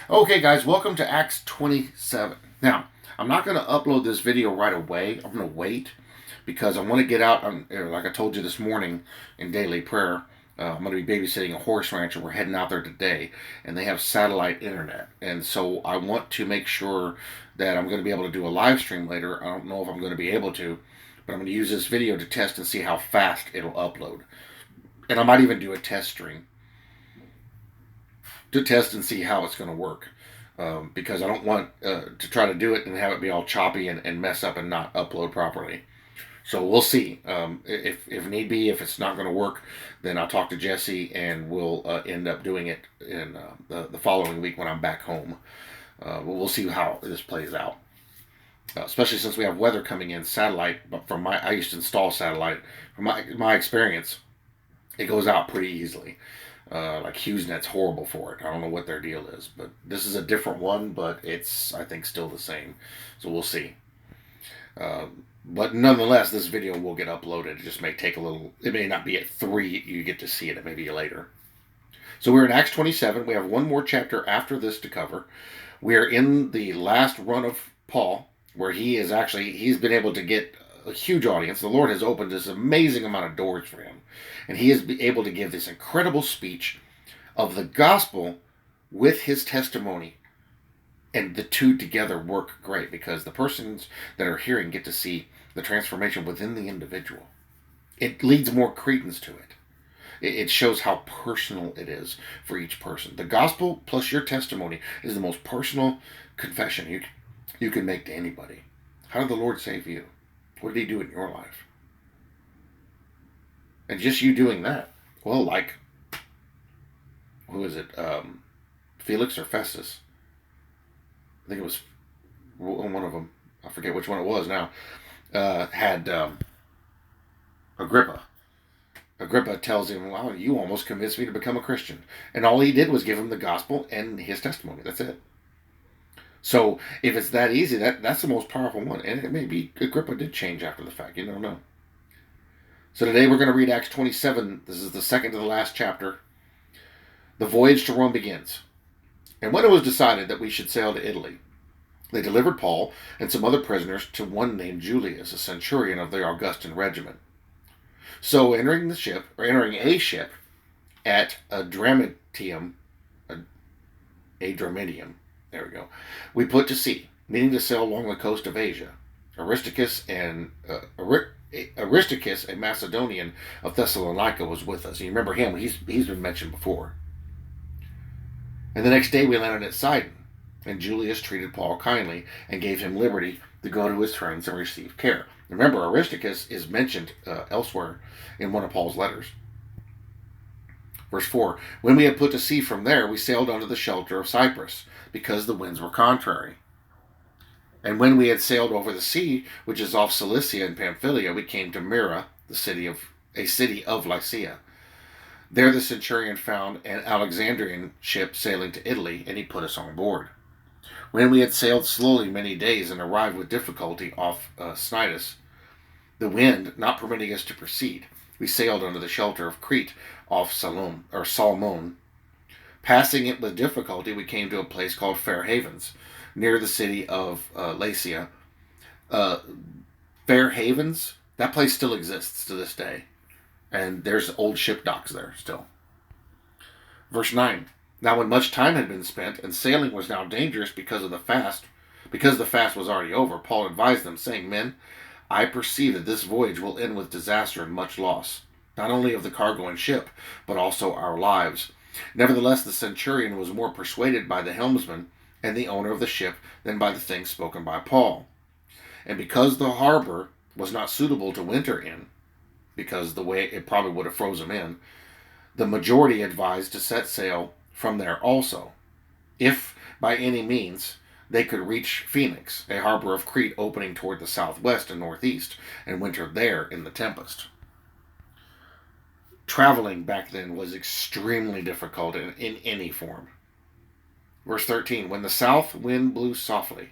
Okay, guys, welcome to Acts 27. Now, I'm not going to upload this video right away. I'm going to wait because I want to get out, like I told you this morning in daily prayer. I'm going to be babysitting a horse rancher. We're heading out there today, and they have satellite internet. And so I want to make sure that I'm going to be able to do a live stream later. I don't know if I'm going to be able to, but I'm going to use this video to test and see how fast it'll upload. And I might even do a test stream to test and see how it's going to work. Because I don't want to try to do it and have it be all choppy and mess up and not upload properly. So we'll see. If need be, if it's not going to work, then I'll talk to Jesse and we'll end up doing it in the following week when I'm back home. We'll see how this plays out. Especially since we have weather coming in satellite. But I used to install satellite. From my experience, it goes out pretty easily. Like HughesNet's horrible for it. I don't know what their deal is, but this is a different one, but it's, I think, still the same. So we'll see. But nonetheless, this video will get uploaded. It just may take a little, it may not be at 3 you get to see it. It may be later. So we're in Acts 27. We have one more chapter after this to cover. We're in the last run of Paul, where he's been able to get a huge audience. The Lord has opened this amazing amount of doors for him. And he is able to give this incredible speech of the gospel with his testimony. And the two together work great because the persons that are hearing get to see the transformation within the individual. It leads more credence to it. It shows how personal it is for each person. The gospel plus your testimony is the most personal confession you can make to anybody. How did the Lord save you? What did he do in your life? And just you doing that. Well, like, who is it? Felix or Festus? I think it was one of them. I forget which one it was now. Had Agrippa. Agrippa tells him, "Wow, you almost convinced me to become a Christian." And all he did was give him the gospel and his testimony. That's it. So if it's that easy, that's the most powerful one. And it may be Agrippa did change after the fact. You don't know. So today we're going to read Acts 27. This is the second to the last chapter. The voyage to Rome begins. And when it was decided that we should sail to Italy, they delivered Paul and some other prisoners to one named Julius, a centurion of the Augustan regiment. So entering a ship at Adramyttium, there we go, we put to sea, meaning to sail along the coast of Asia. Aristarchus, a Macedonian of Thessalonica, was with us. You remember him? He's been mentioned before. And the next day we landed at Sidon, and Julius treated Paul kindly and gave him liberty to go to his friends and receive care. Remember, Aristarchus is mentioned elsewhere in one of Paul's letters. Verse 4, when we had put to sea from there, we sailed under the shelter of Cyprus, because the winds were contrary. And when we had sailed over the sea, which is off Cilicia and Pamphylia, we came to Myra, a city of Lycia. There the centurion found an Alexandrian ship sailing to Italy, and he put us on board. When we had sailed slowly many days and arrived with difficulty off Cnidus, the wind not permitting us to proceed, we sailed under the shelter of Crete off Salmon. Passing it with difficulty, we came to a place called Fair Havens, near the city of Lasea. Fair Havens, that place still exists to this day. And there's old ship docks there still. Verse 9. Now when much time had been spent, and sailing was now dangerous because the fast was already over, Paul advised them, saying, Men, I perceive that this voyage will end with disaster and much loss, not only of the cargo and ship, but also our lives. Nevertheless, the centurion was more persuaded by the helmsman and the owner of the ship than by the things spoken by Paul. And because the harbor was not suitable to winter in, because the way it probably would have frozen in, the majority advised to set sail from there also, if by any means they could reach Phoenix, a harbor of Crete opening toward the southwest and northeast, and winter there in the tempest. Traveling back then was extremely difficult in any form. Verse 13, when the south wind blew softly,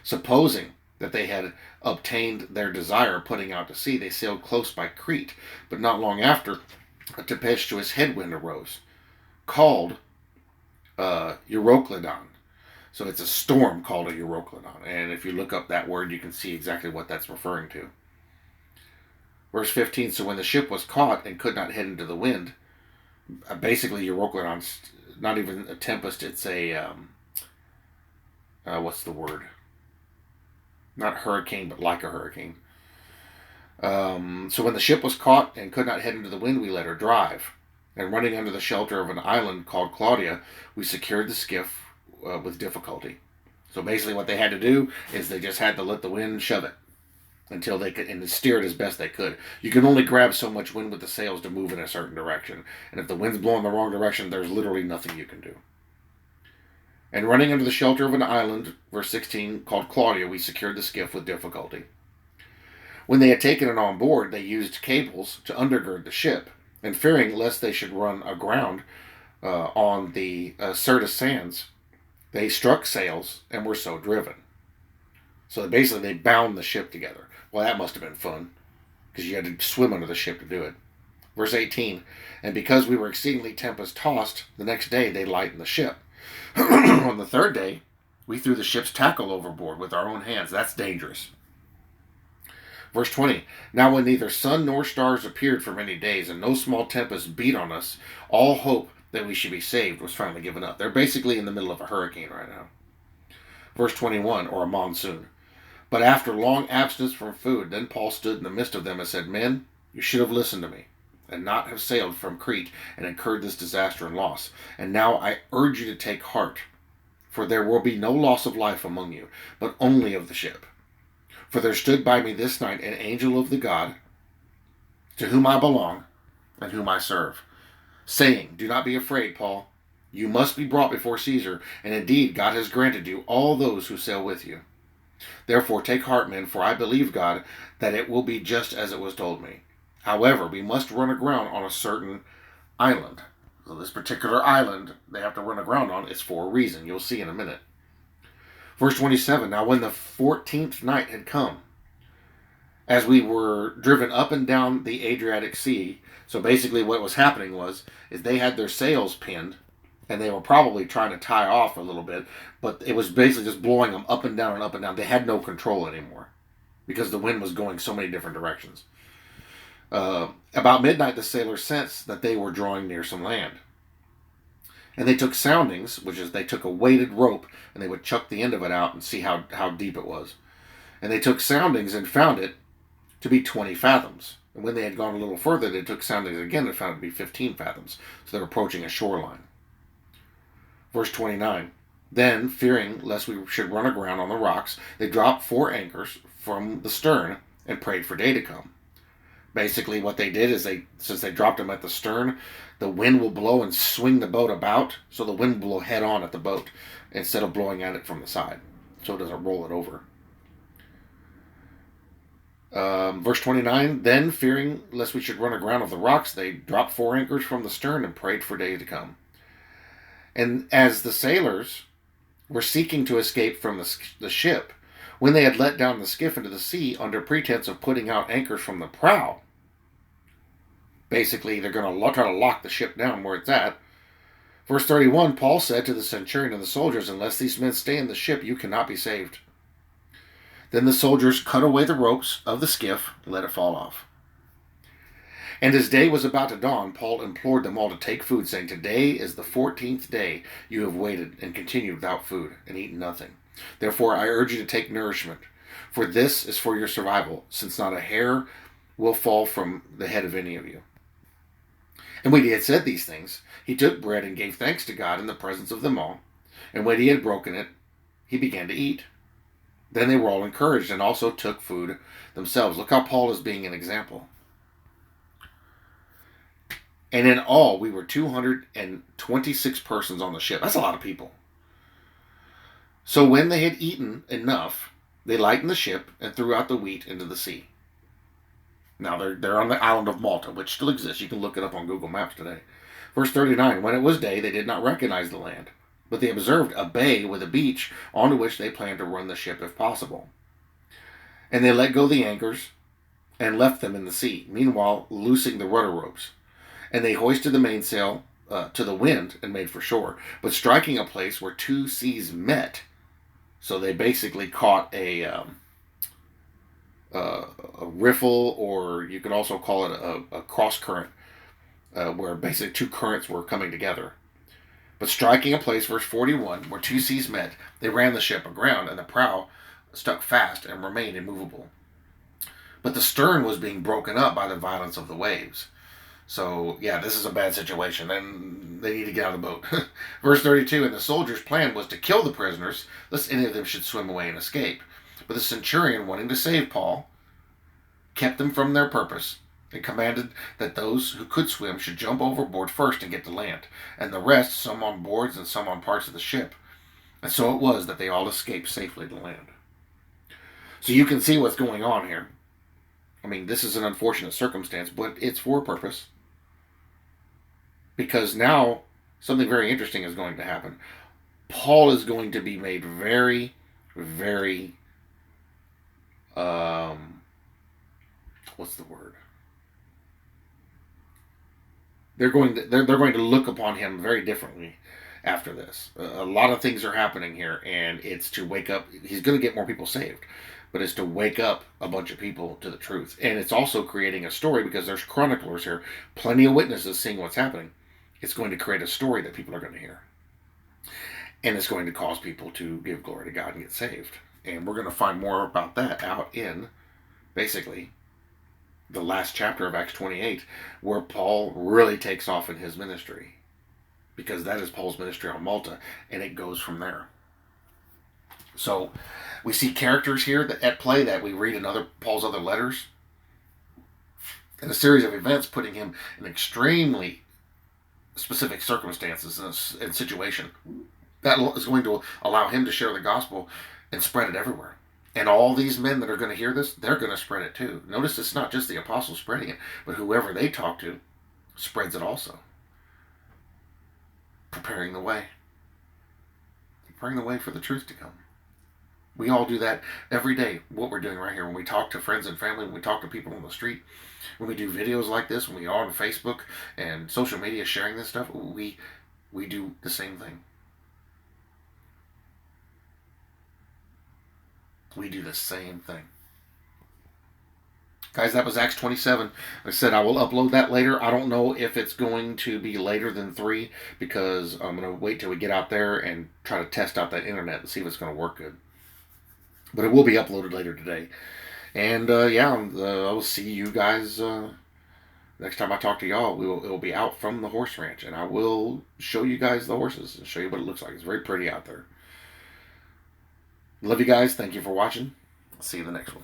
supposing that they had obtained their desire putting out to sea, they sailed close by Crete, but not long after a tempestuous headwind arose, called Euroclydon, So it's a storm called a Euroclydon. And if you look up that word, you can see exactly what that's referring to. Verse 15, so when the ship was caught and could not head into the wind, basically Euroclydon's not even a tempest, it's a, what's the word? Not hurricane, but like a hurricane. So when the ship was caught and could not head into the wind, we let her drive. And running under the shelter of an island called Claudia, we secured the skiff with difficulty. So basically what they had to do is they just had to let the wind shove it until they could, and steer it as best they could. You can only grab so much wind with the sails to move in a certain direction. And if the wind's blowing the wrong direction, there's literally nothing you can do. And running under the shelter of an island, verse 16, called Claudia, we secured the skiff with difficulty. When they had taken it on board, they used cables to undergird the ship, and fearing lest they should run aground on the Syrtis sands, they struck sails and were so driven. So basically they bound the ship together. Well, that must have been fun, because you had to swim under the ship to do it. Verse 18, and because we were exceedingly tempest-tossed, the next day they lightened the ship. On the third day, we threw the ship's tackle overboard with our own hands. That's dangerous. Verse 20, now when neither sun nor stars appeared for many days, and no small tempest beat on us, all hope that we should be saved was finally given up. They're basically in the middle of a hurricane right now. Verse 21, or a monsoon. But after long abstinence from food, then Paul stood in the midst of them and said, men, you should have listened to me, and not have sailed from Crete and incurred this disaster and loss. And now I urge you to take heart, for there will be no loss of life among you, but only of the ship. For there stood by me this night an angel of the God, to whom I belong and whom I serve, saying, do not be afraid, Paul. You must be brought before Caesar, and indeed God has granted you all those who sail with you. Therefore take heart, men, for I believe God that it will be just as it was told me. However, we must run aground on a certain island. So this particular island they have to run aground on is for a reason. You'll see in a minute. Verse 27, now when the 14th night had come, as we were driven up and down the Adriatic Sea, so basically what was happening is they had their sails pinned, and they were probably trying to tie off a little bit, but it was basically just blowing them up and down and up and down. They had no control anymore because the wind was going so many different directions. About midnight, the sailors sensed that they were drawing near some land. And they took soundings, which is they took a weighted rope, and they would chuck the end of it out and see how deep it was. And they took soundings and found it to be 20 fathoms. And when they had gone a little further, they took soundings again and found it to be 15 fathoms. So they were approaching a shoreline. Verse 29, then, fearing lest we should run aground on the rocks, they dropped 4 anchors from the stern and prayed for day to come. Basically what they did is since they dropped them at the stern, the wind will blow and swing the boat about, so the wind will blow head on at the boat instead of blowing at it from the side, so it doesn't roll it over. Verse 29, then, fearing lest we should run aground on the rocks, they dropped 4 anchors from the stern and prayed for day to come. And as the sailors were seeking to escape from the ship, when they had let down the skiff into the sea under pretense of putting out anchors from the prow, basically they're going to try to lock the ship down where it's at. Verse 31, Paul said to the centurion and the soldiers, unless these men stay in the ship, you cannot be saved. Then the soldiers cut away the ropes of the skiff and let it fall off. And as day was about to dawn, Paul implored them all to take food, saying, today is the 14th day you have waited and continued without food and eaten nothing. Therefore I urge you to take nourishment, for this is for your survival, since not a hair will fall from the head of any of you. And when he had said these things, he took bread and gave thanks to God in the presence of them all. And when he had broken it, he began to eat. Then they were all encouraged and also took food themselves. Look how Paul is being an example. And in all, we were 226 persons on the ship. That's a lot of people. So when they had eaten enough, they lightened the ship and threw out the wheat into the sea. Now they're on the island of Malta, which still exists. You can look it up on Google Maps today. Verse 39, when it was day, they did not recognize the land, but they observed a bay with a beach onto which they planned to run the ship if possible. And they let go the anchors and left them in the sea, meanwhile loosing the rudder ropes. And they hoisted the mainsail to the wind and made for shore, but striking a place where two seas met. So they basically caught a riffle, or you could also call it a cross current, where basically two currents were coming together. But striking a place, verse 41, where two seas met, they ran the ship aground, and the prow stuck fast and remained immovable. But the stern was being broken up by the violence of the waves. So, yeah, this is a bad situation, and they need to get out of the boat. Verse 32, and the soldiers' plan was to kill the prisoners, lest any of them should swim away and escape. But the centurion, wanting to save Paul, kept them from their purpose, and commanded that those who could swim should jump overboard first and get to land, and the rest, some on boards and some on parts of the ship. And so it was that they all escaped safely to land. So you can see what's going on here. I mean, this is an unfortunate circumstance, but it's for a purpose. Because now something very interesting is going to happen. Paul is going to be made very, very, what's the word? They're going to look upon him very differently after this. A lot of things are happening here, and it's to wake up. He's going to get more people saved, but it's to wake up a bunch of people to the truth. And it's also creating a story, because there's chroniclers here, plenty of witnesses seeing what's happening. It's going to create a story that people are going to hear. And it's going to cause people to give glory to God and get saved. And we're going to find more about that out in, basically, the last chapter of Acts 28, where Paul really takes off in his ministry. Because that is Paul's ministry on Malta, and it goes from there. So, we see characters here that at play that we read in Paul's other letters, and a series of events putting him in extremely specific circumstances and situation that is going to allow him to share the gospel and spread it everywhere. And all these men that are going to hear this, they're going to spread it too. Notice it's not just the apostles spreading it, but whoever they talk to spreads it also. Preparing the way. Preparing the way for the truth to come. We all do that every day, what we're doing right here. When we talk to friends and family, when we talk to people on the street, when we do videos like this, when we are on Facebook and social media sharing this stuff, we do the same thing. We do the same thing. Guys, that was Acts 27. Like I said, I will upload that later. I don't know if it's going to be later than 3, because I'm going to wait till we get out there and try to test out that internet and see if it's going to work good. But it will be uploaded later today. And I will see you guys next time I talk to y'all. It will be out from the horse ranch, and I will show you guys the horses and show you what it looks like. It's very pretty out there. Love you guys. Thank you for watching. I'll see you in the next one.